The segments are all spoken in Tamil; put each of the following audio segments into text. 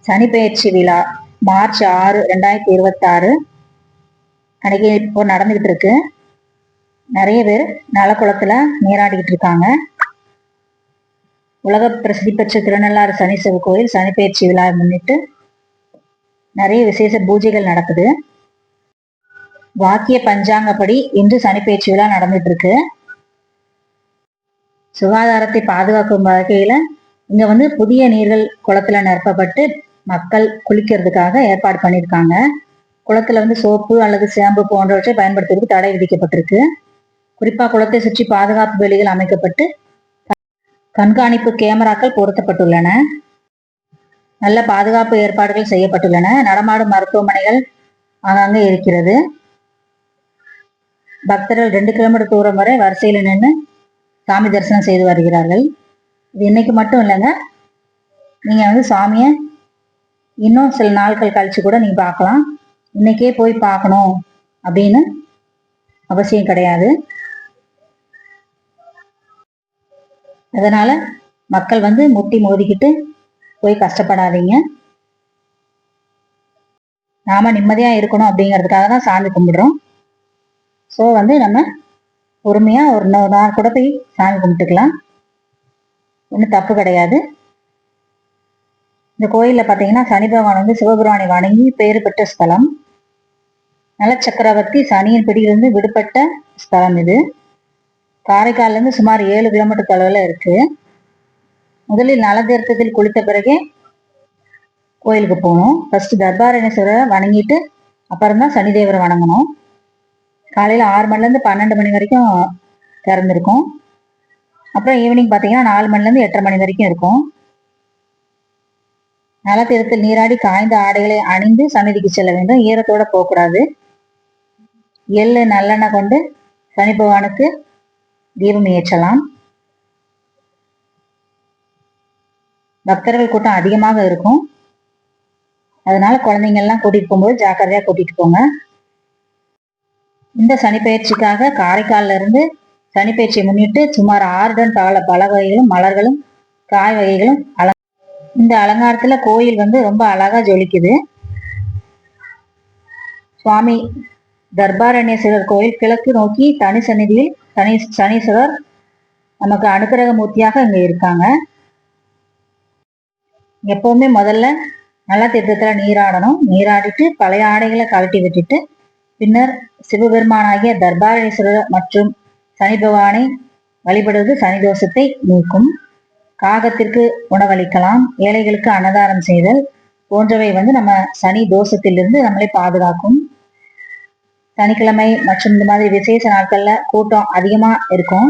சனி பெயர்ச்சி விழா மார்ச் 6, 2026 அன்னைக்கு இப்போ நடந்துகிட்டு இருக்கு. நிறைய பேர் நலக்குளத்துல நீராடிக்கிட்டு இருக்காங்க. உலக பிரசித்தி பெற்ற திருநள்ளாறு சனீஸ்வரர் கோயில் சனி பெயர்ச்சி விழா முன்னிட்டு நிறைய விசேஷ பூஜைகள் நடக்குது. வாக்கிய பஞ்சாங்கப்படி இன்று சனி பெயர்ச்சி விழா நடந்துட்டு இருக்கு. சுகாதாரத்தை பாதுகாக்கும் வகையில இங்க புதிய நீர்கள் குளத்துல நிரப்பப்பட்டு மக்கள் குளிக்கிறதுக்காக ஏற்பாடு பண்ணியிருக்காங்க. குளத்துல சோப்பு அல்லது ஷாம்பு போன்றவற்றை பயன்படுத்துவதற்கு தடை விதிக்கப்பட்டிருக்கு. குறிப்பா குளத்தை சுற்றி பாதுகாப்பு வேலிகள் அமைக்கப்பட்டு கண்காணிப்பு கேமராக்கள் பொருத்தப்பட்டுள்ளன. நல்ல பாதுகாப்பு ஏற்பாடுகள் செய்யப்பட்டுள்ளன. நடமாடும் மருத்துவமனைகள் ஆங்காங்கே இருக்கிறது. பக்தர்கள் 2 கிலோமீட்டர் தூரம் வரை வரிசையில நின்று சாமி தரிசனம் செய்து வருகிறார்கள். இது இன்னைக்கு மட்டும் இல்லைங்க, நீங்க சாமியை இன்னும் சில நாட்கள் கழிச்சு கூட நீங்க பார்க்கலாம். இன்னைக்கே போய் பார்க்கணும் அப்படின்னு அவசியம் கிடையாது. அதனால மக்கள் முட்டி மோதிக்கிட்டு போய் கஷ்டப்படாதீங்க. நாம நிம்மதியா இருக்கணும் அப்படிங்கிறதுக்காக தான் சாமி கும்பிடுறோம். ஸோ நம்ம பொறுமையா ஒரு நாள் கூட போய் சாமி கும்பிட்டுக்கலாம். ஒன்றும் தப்பு கிடையாது. இந்த கோயில்ல பாத்தீங்கன்னா சனி பகவான் சிவபெருமானை வணங்கி பெயர் பெற்ற ஸ்தலம். நலச்சக்கரவர்த்தி சனியின் பிடியிலிருந்து விடுபட்ட ஸ்தலம் இது. காரைக்கால்ல இருந்து சுமார் 7 கிலோமீட்டர் தொலைவில் இருக்கு. முதலில் நலதீர்த்தத்தில் குளித்த பிறகே கோயிலுக்கு போகணும். ஃபர்ஸ்ட் தர்பாரணேஸ்வரரை வணங்கிட்டு அப்புறம்தான் சனிதேவரை வணங்கணும். காலையில 6 மணில இருந்து 12 மணி வரைக்கும் திறந்திருக்கும். அப்புறம் ஈவினிங் பாத்தீங்கன்னா 4 மணில இருந்து 8:30 மணி வரைக்கும் இருக்கும். நலத்தீர்த்தத்தில் நீராடி காய்ந்த ஆடைகளை அணிந்து சந்நிதிக்கு செல்ல வேண்டும். ஈரத்தோட போகக்கூடாது. எள்ளு நல்லெண்ணெய் கொண்டு சனி பகவானுக்கு தீபம் ஏற்றலாம். பக்தர்கள் கூட்டம் அதிகமாக இருக்கும். அதனால குழந்தைங்க எல்லாம் கூட்டிட்டு போகும்போது ஜாக்கிரதையா கூட்டிட்டு போங்க. இந்த சனிப்பெயர்ச்சிக்காக காரைக்கால்ல இருந்து சனிப்பெயர்ச்சியை முன்னிட்டு சுமார் 6 டன் பல வகைகளும் மலர்களும் காய் வகைகளும் இந்த அலங்காரத்துல கோயில் ரொம்ப அழகா ஜொலிக்குது. சுவாமி தர்பாரண்யேஸ்வரர் கோயில் கிழக்கு நோக்கி தனி சந்நிதியில் சனீஸ்வரர் நமக்கு அனுகிரக மூர்த்தியாக இங்க இருக்காங்க. எப்பவுமே முதல்ல நல்ல தீர்த்தத்துல நீராடணும். நீராடிட்டு பழைய ஆடைகளை கழட்டி விட்டுட்டு பின்னர் சிவபெருமானாகிய தர்பாரண்யேஸ்வரர் மற்றும் சனி பகவானை வழிபடுவது சனி தோஷத்தை நீக்கும். காகத்திற்கு உணவளிக்கலாம், ஏழைகளுக்கு அன்னதானம் செய்தல் போன்றவை நம்ம சனி தோஷத்திலிருந்து நம்மளை பாதுகாக்கும். சனிக்கிழமை மற்றும் இந்த மாதிரி விசேஷ நாட்கள்ல கூட்டம் அதிகமா இருக்கும்.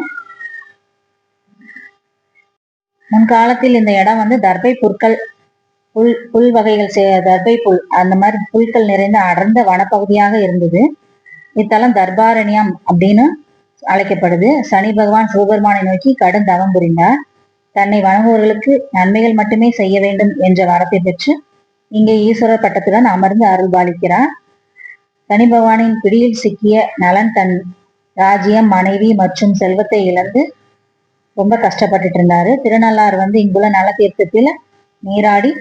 முன்காலத்தில் இந்த இடம் தர்பை புற்கள் புல் வகைகள் தர்பை புல் அந்த மாதிரி புல்கள் நிறைந்த அடர்ந்த வனப்பகுதியாக இருந்தது. இத்தலம் தர்பாரண்யம் அப்படின்னு அழைக்கப்படுது. சனி பகவான் சிவபெருமானை நோக்கி கடும் தவம் புரிந்தார். தன்னை வணங்குவர்களுக்கு நன்மைகள் மட்டுமே செய்ய வேண்டும் என்ற வரத்தை பெற்று இங்கே ஈஸ்வரர் பட்டத்துடன் அமர்ந்து அருள் பாலிக்கிறார். சனி பகவானின் பிடியில் சிக்கிய நலன் தன் ராஜ்யம், மனைவி மற்றும் செல்வத்தை இழந்து ரொம்ப கஷ்டப்பட்டுட்டு இருந்தாரு. திருநள்ளாறு இங்குள்ள நல தீர்த்தத்தில் நீராடி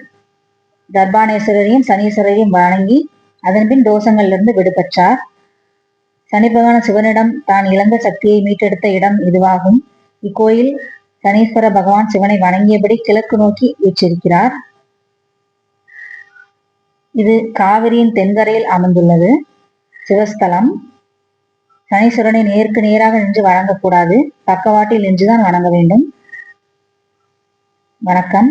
தர்பானேஸ்வரரையும் சனீஸ்வரரையும் வணங்கி அதன் பின் தோஷங்கள்ல இருந்து விடுபெற்றார். சனி பகவான் சிவனிடம் தான் இழந்த சக்தியை மீட்டெடுத்த இடம் இதுவாகும். இக்கோயில் சனீஸ்வர பகவான் சிவனை வணங்கியபடி கிழக்கு நோக்கி வீற்றிருக்கிறார். இது காவிரியின் தென்கரையில் அமைந்துள்ளது சிவஸ்தலம். சனீஸ்வரனை நேருக்கு நேராக நின்று வணங்கக்கூடாது. பக்கவாட்டில் நின்றுதான் வணங்க வேண்டும். வணக்கம்.